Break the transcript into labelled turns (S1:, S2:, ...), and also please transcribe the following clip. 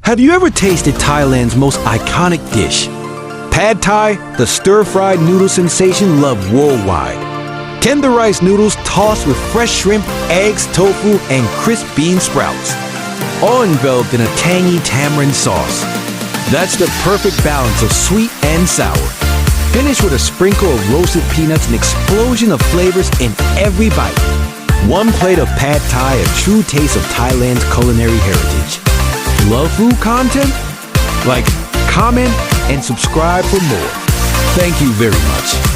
S1: Have you ever tasted Thailand's most iconic dish? Pad Thai, the stir-fried noodle sensation loved worldwide. Tender rice noodles tossed with fresh shrimp, eggs, tofu, and crisp bean sprouts, all enveloped in a tangy tamarind sauce. That's the perfect balance of sweet and sour. Finished with a sprinkle of roasted peanuts and explosion of flavors in every bite. One plate of Pad Thai, a true taste of Thailand's culinary heritage. Love food content? Like, comment, and subscribe for more. Thank you very much.